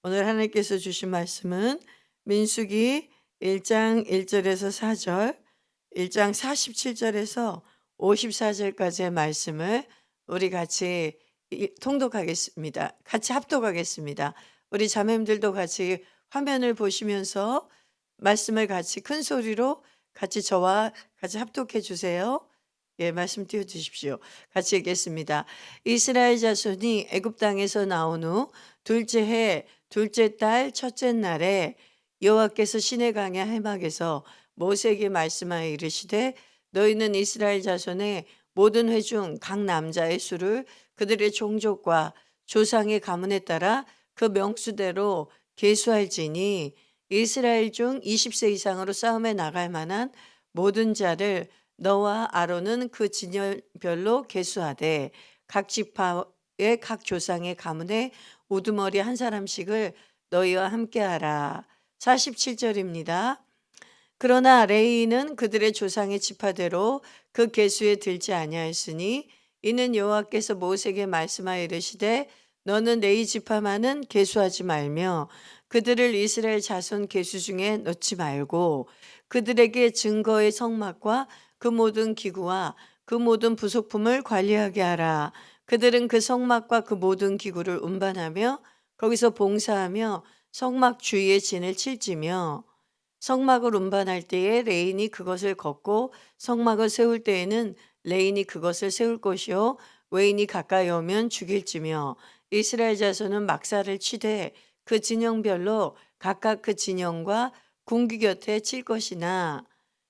오늘 하나님께서 주신 말씀은 민수기 1장 1절에서 4절, 1장 47절에서 54절까지의 말씀을 우리 같이 통독하겠습니다. 같이 합독하겠습니다. 우리 자매님들도 같이 화면을 보시면서 말씀을 같이 큰 소리로 같이 저와 같이 합독해 주세요. 예, 말씀 띄워 주십시오. 같이 읽겠습니다. 이스라엘 자손이 애굽 땅에서 나온 후 둘째 해 둘째 달 첫째 날에 여호와께서 시내 강야 해막에서 모세에게 말씀하여 이르시되 너희는 이스라엘 자손의 모든 회 중 각 남자의 수를 그들의 종족과 조상의 가문에 따라 그 명수대로 계수할지니 이스라엘 중 20세 이상으로 싸움에 나갈 만한 모든 자를 너와 아론은 그 진열별로 계수하되 각 지파의 각 조상의 가문에 우두머리 한 사람씩을 너희와 함께하라. 47절입니다. 그러나 레이는 그들의 조상의 지파대로 그 계수에 들지 아니하였으니 이는 여호와께서 모세에게 말씀하여 이르시되 너는 레이 지파만은 계수하지 말며 그들을 이스라엘 자손 계수 중에 넣지 말고 그들에게 증거의 성막과 그 모든 기구와 그 모든 부속품을 관리하게 하라. 그들은 그 성막과 그 모든 기구를 운반하며 거기서 봉사하며 성막 주위에 진을 칠지며 성막을 운반할 때에 레인이 그것을 걷고 성막을 세울 때에는 레인이 그것을 세울 것이요 외인이 가까이 오면 죽일지며 이스라엘 자손은 막사를 치되 그 진영별로 각각 그 진영과 궁기 곁에 칠 것이나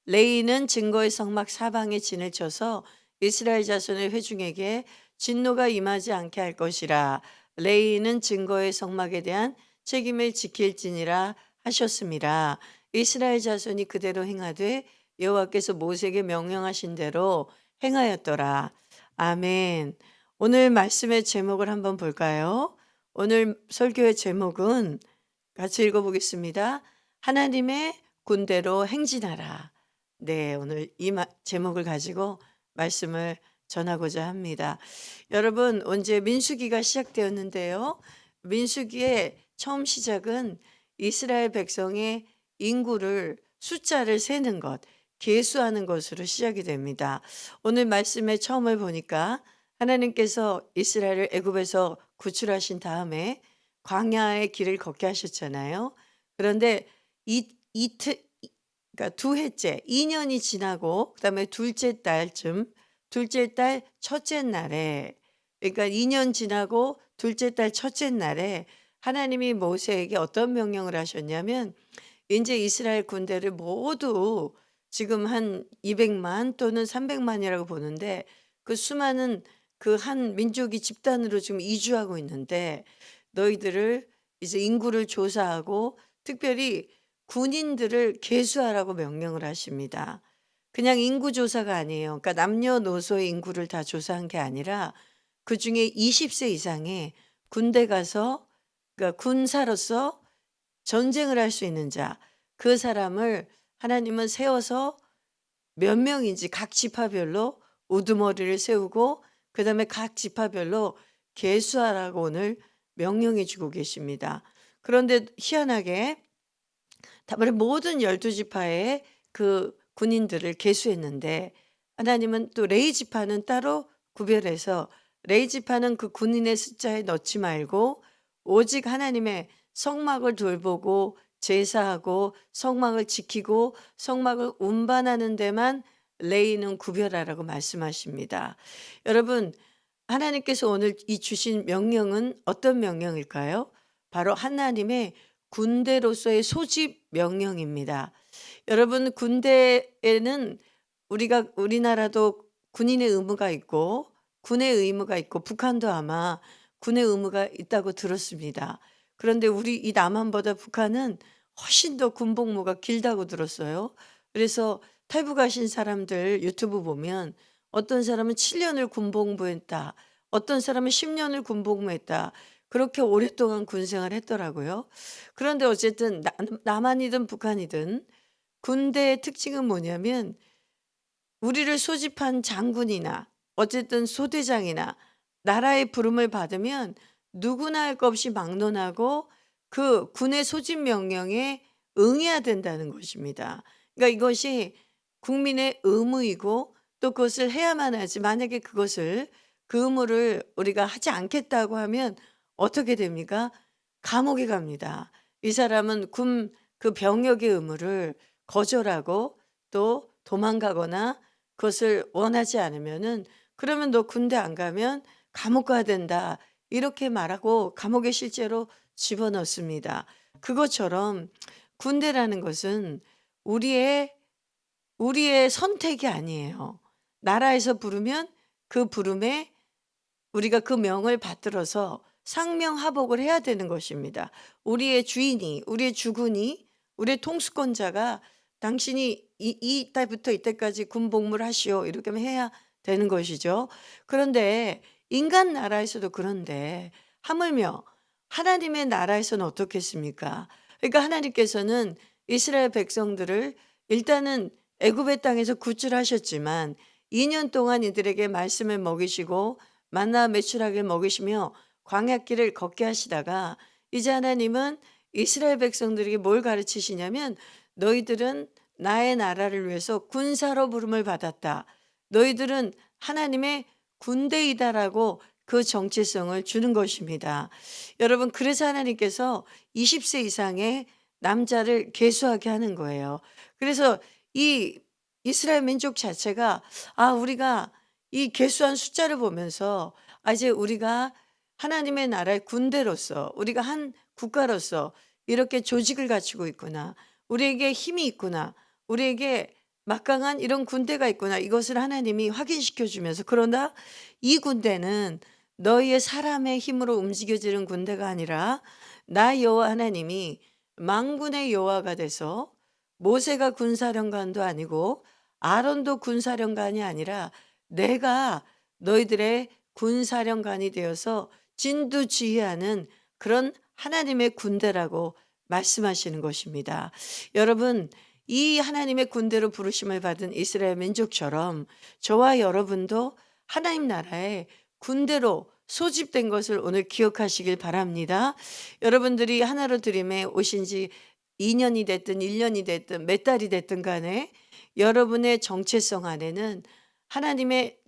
레이는 증거의 성막 사방에 진을 쳐서 이스라엘 자손의 회중에게 진노가 임하지 않게 할 것이라. 레이는 증거의 성막에 대한 책임을 지킬지니라 하셨습니다. 이스라엘 자손이 그대로 행하되 여호와께서 모세에게 명령하신 대로 행하였더라. 아멘. 오늘 말씀의 제목을 한번 볼까요? 오늘 설교의 제목은 같이 읽어보겠습니다. 하나님의 군대로 행진하라. 네, 오늘 이 제목을 가지고 말씀을 전하고자 합니다. 여러분, 언제 민수기가 시작되었는데요. 민수기의 처음 시작은 이스라엘 백성의 인구를 숫자를 세는 것, 계수하는 것으로 시작이 됩니다. 오늘 말씀의 처음을 보니까 하나님께서 이스라엘을 애굽에서 구출하신 다음에 광야의 길을 걷게 하셨잖아요. 그런데 이틀 그러니까 두 해째 2년이 지나고 그다음에 둘째 달쯤 둘째 달 첫째 날에 그러니까 2년 지나고 둘째 달 첫째 날에 하나님이 모세에게 어떤 명령을 하셨냐면 인제 이스라엘 군대를 모두 지금 한 200만 또는 300만 이라고 보는데 그 수많은 그 한 민족이 집단으로 지금 이주하고 있는데 너희들을 이제 인구를 조사하고 특별히 군인들을 계수하라고 명령을 하십니다. 그냥 인구 조사가 아니에요. 그러니까 남녀노소의 인구를 다 조사한 게 아니라 그중에 20세 이상의 군대 가서 그러니까 군사로서 전쟁을 할 수 있는 자, 그 사람을 하나님은 세워서 몇 명인지 각 지파별로 우두머리를 세우고 그다음에 각 지파별로 계수하라고 오늘 명령해 주고 계십니다. 그런데 희한하게 다른 모든 12 지파의 그 군인들을 계수했는데 하나님은 또 레위 지파는 따로 구별해서 레위 지파는 그 군인의 숫자에 넣지 말고 오직 하나님의 성막을 돌보고 제사하고 성막을 지키고 성막을 운반하는 데만 레위는 구별하라고 말씀하십니다. 여러분, 하나님께서 오늘 이 주신 명령은 어떤 명령일까요? 바로 하나님의 군대로서의 소집 명령입니다. 여러분, 군대에는 우리나라도 군인의 의무가 있고 군의 의무가 있고 북한도 아마 군의 의무가 있다고 들었습니다. 그런데 우리 이 남한보다 북한은 훨씬 더 군복무가 길다고 들었어요. 그래서 탈북하신 사람들 유튜브 보면 어떤 사람은 7년을 군복무했다. 어떤 사람은 10년을 군복무했다. 그렇게 오랫동안 군 생활을 했더라고요. 그런데 어쨌든 남한이든 북한이든 군대의 특징은 뭐냐면 우리를 소집한 장군이나 어쨌든 소대장이나 나라의 부름을 받으면 누구나 할 것 없이 막론하고 그 군의 소집 명령에 응해야 된다는 것입니다. 그러니까 이것이 국민의 의무이고 또 그것을 해야만 하지, 만약에 그것을 그 의무를 우리가 하지 않겠다고 하면 어떻게 됩니까? 감옥에 갑니다. 이 사람은 군 그 병역의 의무를 거절하고 또 도망가거나 그것을 원하지 않으면은 "그러면 너 군대 안 가면 감옥 가야 된다." 이렇게 말하고 감옥에 실제로 집어넣습니다. 그것처럼 군대라는 것은 우리의 우리의 선택이 아니에요. 나라에서 부르면 그 부름에 우리가 그 명을 받들어서 상명하복을 해야 되는 것입니다. 우리의 주인이, 우리의 주군이, 우리의 통수권자가 "당신이 이때부터 이때까지 군 복무를 하시오." 이렇게 하면 해야 되는 것이죠. 그런데 인간 나라에서도 그런데 하물며 하나님의 나라에서는 어떻겠습니까? 그러니까 하나님께서는 이스라엘 백성들을 일단은 애굽의 땅에서 구출하셨지만 2년 동안 이들에게 말씀을 먹이시고 만나 메추라기를 먹이시며 광야길을 걷게 하시다가 이제 하나님은 이스라엘 백성들에게 뭘 가르치시냐면 "너희들은 나의 나라를 위해서 군사로 부름을 받았다. 너희들은 하나님의 군대이다."라고 그 정체성을 주는 것입니다. 여러분, 그래서 하나님께서 20세 이상의 남자를 계수하게 하는 거예요. 그래서 이 이스라엘 민족 자체가 우리가 이 계수한 숫자를 보면서 이제 우리가 하나님의 나라의 군대로서, 우리가 한 국가로서 이렇게 조직을 갖추고 있구나. 우리에게 힘이 있구나. 우리에게 막강한 이런 군대가 있구나." 이것을 하나님이 확인시켜 주면서, 그러나 이 군대는 너희의 사람의 힘으로 움직여지는 군대가 아니라 나 여호와 하나님이 만군의 여호와가 돼서, 모세가 군사령관도 아니고 아론도 군사령관이 아니라 내가 너희들의 군사령관이 되어서 진두지휘하는 그런 하나님의 군대라고 말씀하시는 것입니다. 여러분, 이 하나님의 군대로 부르심을 받은 이스라엘 민족처럼 저와 여러분도 하나님 나라의 군대로 소집된 것을 오늘 기억하시길 바랍니다. 여러분들이 하나로 드림에 오신 지 2 년이 됐든 1 년이 됐든 몇 달이 됐든 간에 여러분의 정체성 안에는 하나님의,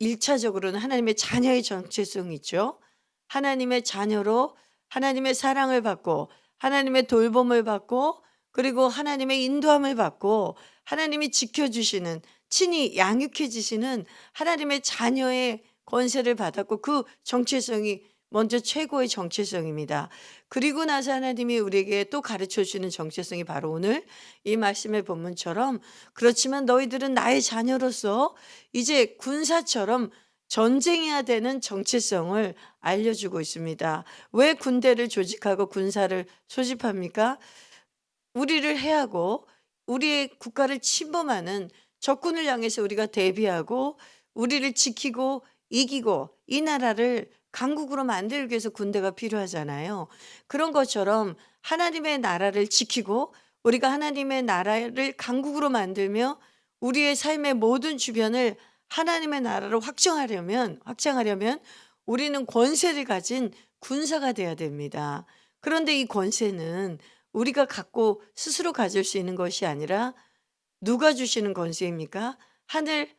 1 차적으로는 하나님의 자녀의 정체성이 있죠. 하나님의 자녀로 하나님의 사랑을 받고 하나님의 돌봄을 받고 그리고 하나님의 인도함을 받고 하나님이 지켜 주시는, 친히 양육해 주시는 하나님의 자녀의 권세를 받았고, 그 정체성이 먼저 최고의 정체성입니다. 그리고 나서 하나님이 우리에게 또 가르쳐 주시는 정체성이 바로 오늘 이 말씀의 본문처럼 "그렇지만 너희들은 나의 자녀로서 이제 군사처럼 전쟁해야 되는 정체성을 알려주고 있습니다. 왜 군대를 조직하고 군사를 소집합니까? 우리를 해하고 우리의 국가를 침범하는 적군을 향해서 우리가 대비하고 우리를 지키고 이기고 이 나라를 강국으로 만들기 위해서 군대가 필요하잖아요. 그런 것처럼 하나님의 나라를 지키고 우리가 하나님의 나라를 강국으로 만들며 우리의 삶의 모든 주변을 하나님의 나라로 확장하려면 우리는 권세를 가진 군사가 돼야 됩니다. 그런데 이 권세는 우리가 갖고 스스로 가질 수 있는 것이 아니라 누가 주시는 권세입니까?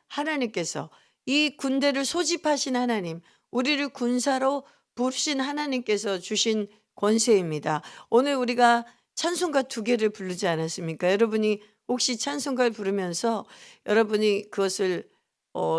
하나님께서, 이 군대를 소집하신 하나님, 우리를 군사로 부르신 하나님께서 주신 권세입니다. 오늘 우리가 찬송가 2개를 부르지 않았습니까? 여러분이 혹시 찬송가를 부르면서 여러분이 그것을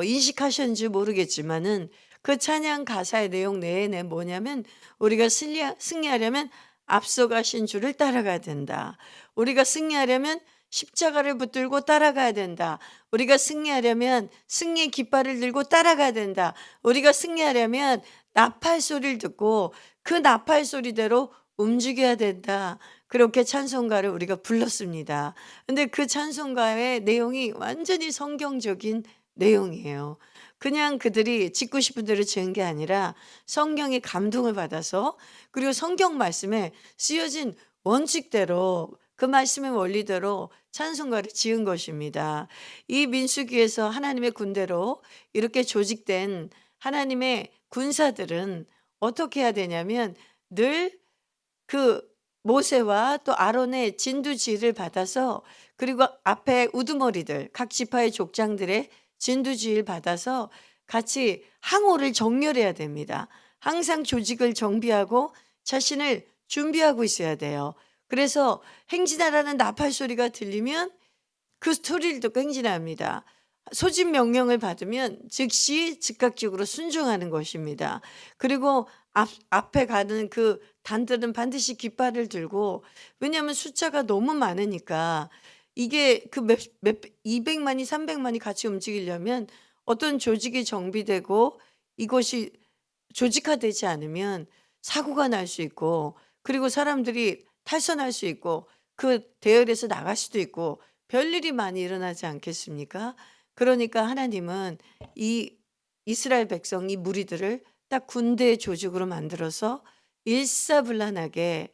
인식하셨는지 모르겠지만은 그 찬양 가사의 내용 내내 뭐냐면 우리가 승리하려면 앞서가신 주를 따라가야 된다. 우리가 승리하려면 십자가를 붙들고 따라가야 된다. 우리가 승리하려면 승리의 깃발을 들고 따라가야 된다. 우리가 승리하려면 나팔 소리를 듣고 그 나팔 소리대로 움직여야 된다. 그렇게 찬송가를 우리가 불렀습니다. 근데 그 찬송가의 내용이 완전히 성경적인 내용이에요. 그냥 그들이 짓고 싶은 대로 지은 게 아니라 성경의 감동을 받아서, 그리고 성경 말씀에 쓰여진 원칙대로, 그 말씀의 원리대로 찬송가를 지은 것입니다. 이 민수기에서 하나님의 군대로 이렇게 조직된 하나님의 군사들은 어떻게 해야 되냐면 늘 그 모세와 또 아론의 진두지휘를 받아서, 그리고 앞에 우두머리들 각 지파의 족장들의 진두지휘를 받아서 같이 항오를 정렬해야 됩니다. 항상 조직을 정비하고 자신을 준비하고 있어야 돼요. 그래서 행진하라는 나팔 소리가 들리면 그 소리를 듣고 행진합니다. 소집 명령을 받으면 즉시 즉각적으로 순종하는 것입니다. 그리고 앞에 가는 그 단들은 반드시 깃발을 들고, 왜냐하면 숫자가 너무 많으니까 이게 그 200만이 300만이 같이 움직이려면 어떤 조직이 정비되고 이것이 조직화되지 않으면 사고가 날 수 있고, 그리고 사람들이 탈선할 수 있고 그 대열에서 나갈 수도 있고 별일이 많이 일어나지 않겠습니까? 그러니까 하나님은 이 이스라엘 백성, 이 무리들을 딱 군대 조직으로 만들어서 일사불란하게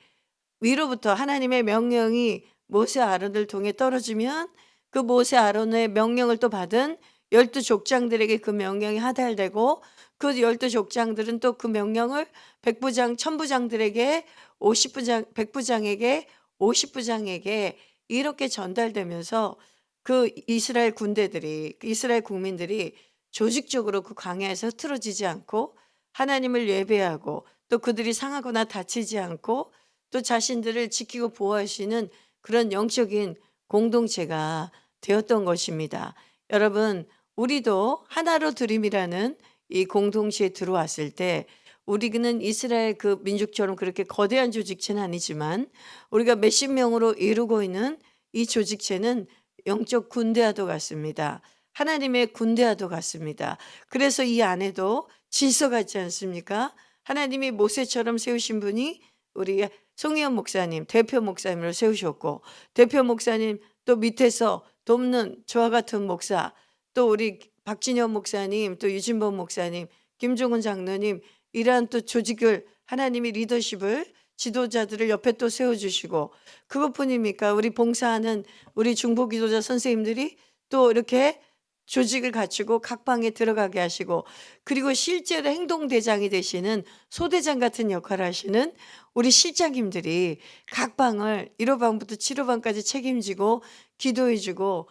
위로부터 하나님의 명령이 모세 아론을 통해 떨어지면 그 모세 아론의 명령을 또 받은 12 족장들에게 그 명령이 하달되고, 그 12 족장들은 또 그 명령을 백부장, 천부장들에게, 50부장, 백부장에게, 50부장에게 이렇게 전달되면서 그 이스라엘 군대들이, 그 이스라엘 국민들이 조직적으로 그 광야에서 흐트러지지 않고 하나님을 예배하고, 또 그들이 상하거나 다치지 않고 또 자신들을 지키고 보호하시는 그런 영적인 공동체가 되었던 것입니다. 여러분, 우리도 하나로 드림이라는 이 공동체에 들어왔을 때, 우리는 이스라엘 그 민족처럼 그렇게 거대한 조직체는 아니지만 우리가 몇십 명으로 이루고 있는 이 조직체는 영적 군대와도 같습니다. 하나님의 군대와도 같습니다. 그래서 이 안에도 질서가 있지 않습니까? 하나님이 모세처럼 세우신 분이 우리 송희연 목사님, 대표 목사님으로 세우셨고, 대표 목사님 또 밑에서 돕는 저와 같은 목사, 또 우리 박진영 목사님, 또 유진범 목사님, 김종훈 장로님, 이러한 또 조직을 하나님이 리더십을, 지도자들을 옆에 또 세워주시고, 그것뿐입니까? 우리 봉사하는 우리 중보기도자 선생님들이 또 이렇게 조직을 갖추고 각 방에 들어가게 하시고, 그리고 실제로 행동대장이 되시는 소대장 같은 역할을 하시는 우리 실장님들이 각 방을 1호 방부터 7호 방까지 책임지고 기도해 주고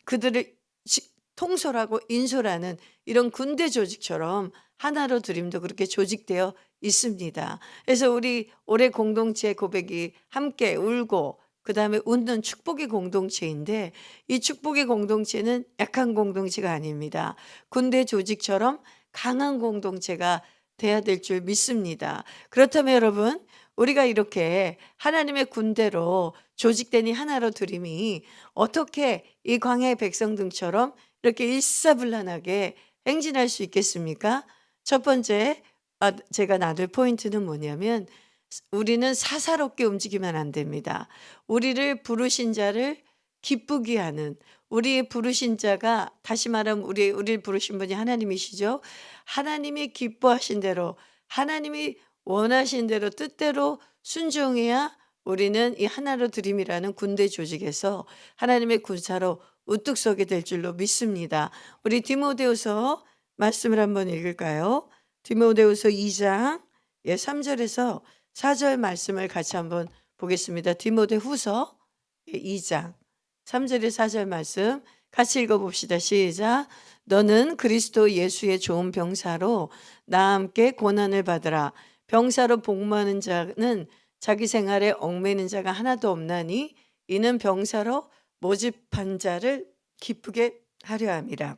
그들을 통솔하고 인솔하는 이런 군대 조직처럼 하나로 드림도 그렇게 조직되어 있습니다. 그래서 우리 올해 공동체 고백이 함께 울고 그다음에 웃는 축복의 공동체인데, 이 축복의 공동체는 약한 공동체가 아닙니다. 군대 조직처럼 강한 공동체가 돼야 될 줄 믿습니다. 그렇다면 여러분, 우리가 이렇게 하나님의 군대로 조직된 이 하나로 드림이 어떻게 이 광야의 백성들처럼 이렇게 일사불란하게 행진할 수 있겠습니까? 첫 번째, 제가 나눌 포인트는 뭐냐면, 우리는 사사롭게 움직이면 안 됩니다. 우리를 부르신 자를 기쁘게 하는, 우리의 부르신 자가, 다시 말하면 우리를 부르신 분이 하나님이시죠. 하나님이 기뻐하신 대로, 하나님이 원하신 대로 뜻대로 순종해야 우리는 이 하나로 드림이라는 군대 조직에서 하나님의 군사로 우뚝 서게 될 줄로 믿습니다. 우리 디모데후서 말씀을 한번 읽을까요? 디모데후서 2장 3절에서 4절 말씀을 같이 한번 보겠습니다. 디모데후서 2장 3절에 4절 말씀 같이 읽어봅시다. 시작. 너는 그리스도 예수의 좋은 병사로 나와 함께 고난을 받으라. 병사로 복무하는 자는 자기 생활에 얽매이는 자가 하나도 없나니 이는 병사로 모집한 자를 기쁘게 하려 함이라.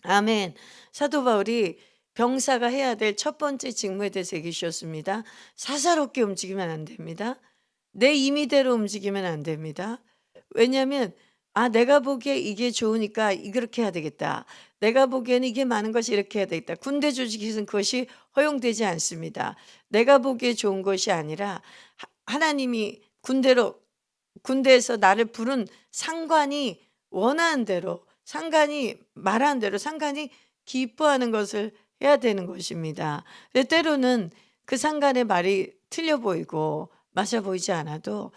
아멘. 사도 바울이 병사가 해야 될 첫 번째 직무에 대해서 얘기해 주셨습니다. 사사롭게 움직이면 안 됩니다. 내 임의대로 움직이면 안 됩니다. 왜냐하면 내가 보기에 이게 좋으니까 그렇게 해야 되겠다. 내가 보기에는 이게 많은 것이 이렇게 해야 되겠다. 군대 조직에서는 그것이 허용되지 않습니다. 내가 보기에 좋은 것이 아니라 하나님이 군대에서 나를 부른 상관이 원하는 대로, 상관이 말하는 대로, 상관이 기뻐하는 것을 해야 되는 것입니다. 때로는 그 상관의 말이 틀려 보이고 맞아 보이지 않아도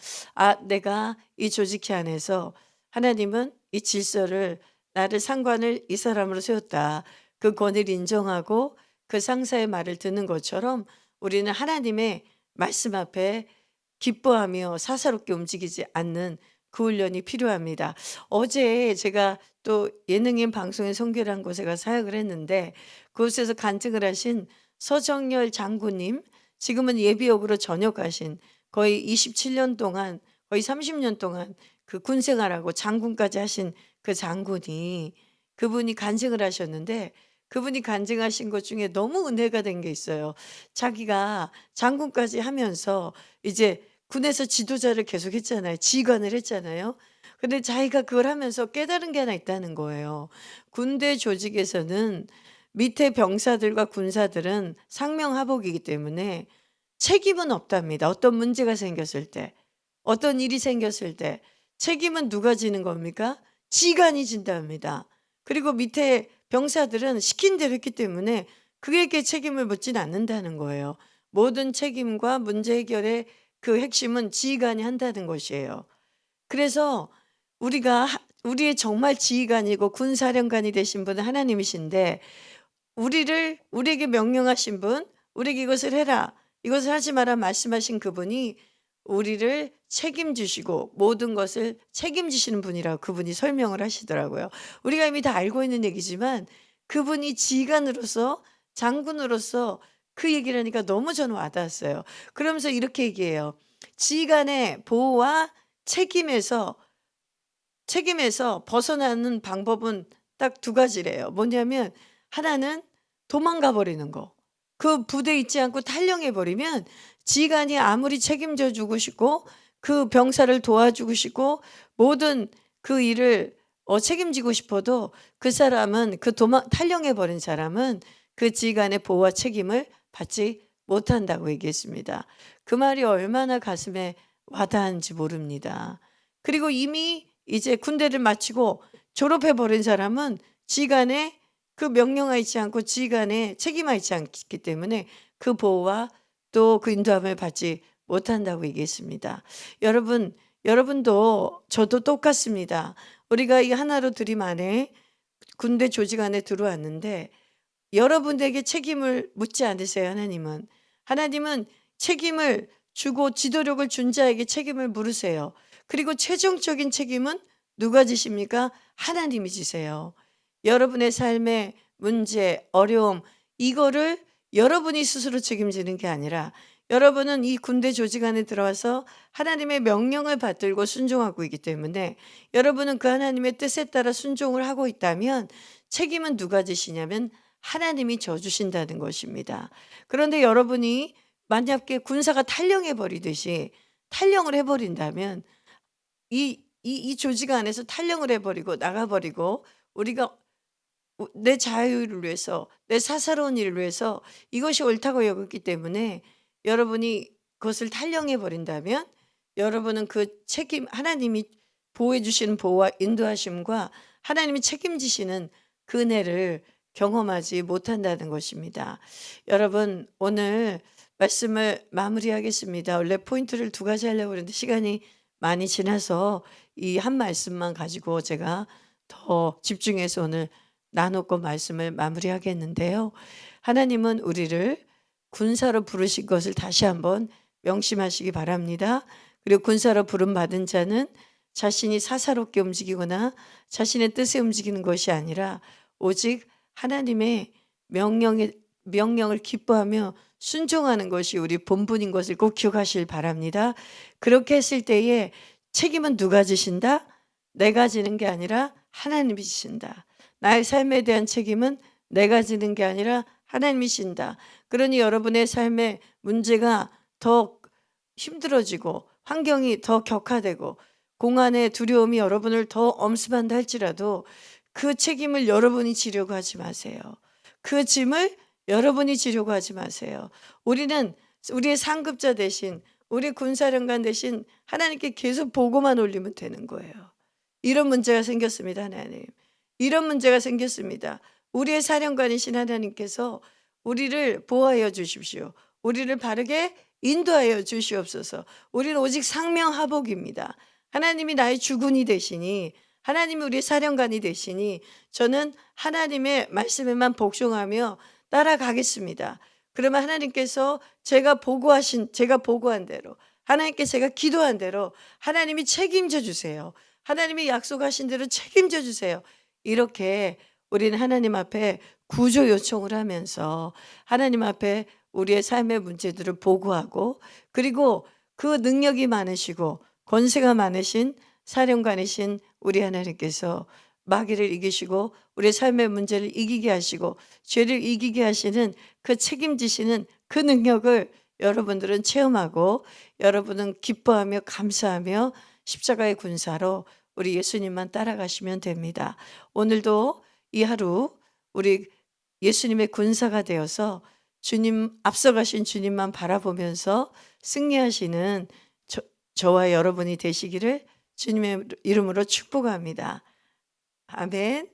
내가 이 조직회 안에서 하나님은 이 질서를, 나를 상관을 이 사람으로 세웠다. 그 권위를 인정하고 그 상사의 말을 듣는 것처럼 우리는 하나님의 말씀 앞에 기뻐하며 사사롭게 움직이지 않는 그 훈련이 필요합니다. 어제 제가 또 예능인 방송에 선교를 한 곳에 가서 사역을 했는데 그곳에서 간증을 하신 서정열 장군님, 지금은 예비역으로 전역하신, 거의 27년 동안, 거의 30년 동안 그 군 생활하고 장군까지 하신 그 장군이, 그분이 간증을 하셨는데 그분이 간증하신 것 중에 너무 은혜가 된 게 있어요. 자기가 장군까지 하면서 이제 군에서 지도자를 계속 했잖아요. 지휘관을 했잖아요. 근데 자기가 그걸 하면서 깨달은 게 하나 있다는 거예요. 군대 조직에서는 밑에 병사들과 군사들은 상명하복이기 때문에 책임은 없답니다. 어떤 문제가 생겼을 때, 어떤 일이 생겼을 때 책임은 누가 지는 겁니까? 지휘관이 진답니다. 그리고 밑에 병사들은 시킨 대로 했기 때문에 그에게 책임을 묻진 않는다는 거예요. 모든 책임과 문제 해결의 그 핵심은 지휘관이 한다는 것이에요. 그래서 우리의 정말 지휘관이고 군사령관이 되신 분은 하나님이신데, 우리에게 명령하신 분, 우리에게 이것을 해라, 이것을 하지 마라 말씀하신 그분이 우리를 책임지시고 모든 것을 책임지시는 분이라고 그분이 설명을 하시더라고요. 우리가 이미 다 알고 있는 얘기지만 그분이 지휘관으로서, 장군으로서 그 얘기를 하니까 너무 저는 와닿았어요. 그러면서 이렇게 얘기해요. 지휘관의 보호와 책임에서 벗어나는 방법은 딱 두 가지래요. 뭐냐면 하나는 도망가 버리는 거. 그 부대에 있지 않고 탈영해 버리면 지휘관이 아무리 책임져 주고 싶고 그 병사를 도와주고 싶고 모든 그 일을 책임지고 싶어도 그 사람은, 탈영해 버린 사람은 그 지휘관의 보호와 책임을 받지 못한다고 얘기했습니다. 그 말이 얼마나 가슴에 와닿은지 모릅니다. 그리고 이미 이제 군대를 마치고 졸업해 버린 사람은 지휘관의 그 명령하 있지 않고 지휘관의 책임하 있지 않기 때문에 그 보호와 또 그 인도함을 받지 못한다고 얘기했습니다. 여러분도 저도 똑같습니다. 우리가 이 하나로 드림 안에 군대 조직 안에 들어왔는데 여러분에게 책임을 묻지 않으세요, 하나님은. 하나님은 책임을 주고 지도력을 준 자에게 책임을 물으세요. 그리고 최종적인 책임은 누가 지십니까? 하나님이 지세요. 여러분의 삶의 문제, 어려움, 이거를 여러분이 스스로 책임지는 게 아니라 여러분은 이 군대 조직 안에 들어와서 하나님의 명령을 받들고 순종하고 있기 때문에 여러분은 그 하나님의 뜻에 따라 순종을 하고 있다면 책임은 누가 지시냐면 하나님이 져주신다는 것입니다. 그런데 여러분이 만약에 군사가 탈영해 버리듯이 탈영을 해버린다면 이 조직 안에서 탈영을 해버리고 나가버리고 우리가 내 자유를 위해서, 내 사사로운 일을 위해서 이것이 옳다고 여겼기 때문에 여러분이 그것을 탈영해 버린다면 여러분은 그 책임, 하나님이 보호해 주시는 보호와 인도하심과 하나님이 책임지시는 그 은혜를 경험하지 못한다는 것입니다. 여러분, 오늘 말씀을 마무리하겠습니다. 원래 포인트를 두 가지 하려고 했는데 시간이 많이 지나서 이 한 말씀만 가지고 제가 더 집중해서 오늘 나누고 말씀을 마무리하겠는데요. 하나님은 우리를 군사로 부르신 것을 다시 한번 명심하시기 바랍니다. 그리고 군사로 부름받은 자는 자신이 사사롭게 움직이거나 자신의 뜻에 움직이는 것이 아니라 오직 하나님의 명령을 기뻐하며 순종하는 것이 우리 본분인 것을 꼭 기억하실 바랍니다. 그렇게 했을 때에 책임은 누가 지신다? 내가 지는 게 아니라 하나님이 지신다. 나의 삶에 대한 책임은 내가 지는 게 아니라 하나님이 지신다. 그러니 여러분의 삶의 문제가 더 힘들어지고 환경이 더 격화되고 공안의 두려움이 여러분을 더 엄습한다 할지라도 그 책임을 여러분이 지려고 하지 마세요. 그 짐을 여러분이 지려고 하지 마세요. 우리는 우리의 상급자 대신, 우리 군사령관 대신 하나님께 계속 보고만 올리면 되는 거예요. 이런 문제가 생겼습니다, 하나님. 이런 문제가 생겼습니다. 우리의 사령관이신 하나님께서 우리를 보호하여 주십시오. 우리를 바르게 인도하여 주시옵소서. 우리는 오직 상명하복입니다. 하나님이 나의 주군이 되시니, 하나님이 우리의 사령관이 되시니 저는 하나님의 말씀에만 복종하며 따라가겠습니다. 그러면 하나님께서 제가 보고한 대로 하나님께 제가 기도한 대로 하나님이 책임져 주세요. 하나님이 약속하신 대로 책임져 주세요. 이렇게 우리는 하나님 앞에 구조 요청을 하면서 하나님 앞에 우리의 삶의 문제들을 보고하고, 그리고 그 능력이 많으시고 권세가 많으신 사령관이신 우리 하나님께서 마귀를 이기시고 우리의 삶의 문제를 이기게 하시고 죄를 이기게 하시는 그 책임지시는 그 능력을 여러분들은 체험하고, 여러분은 기뻐하며 감사하며 십자가의 군사로 우리 예수님만 따라가시면 됩니다. 오늘도 이 하루 우리 예수님의 군사가 되어서 주님, 앞서가신 주님만 바라보면서 승리하시는 저와 여러분이 되시기를 주님의 이름으로 축복합니다. 아멘.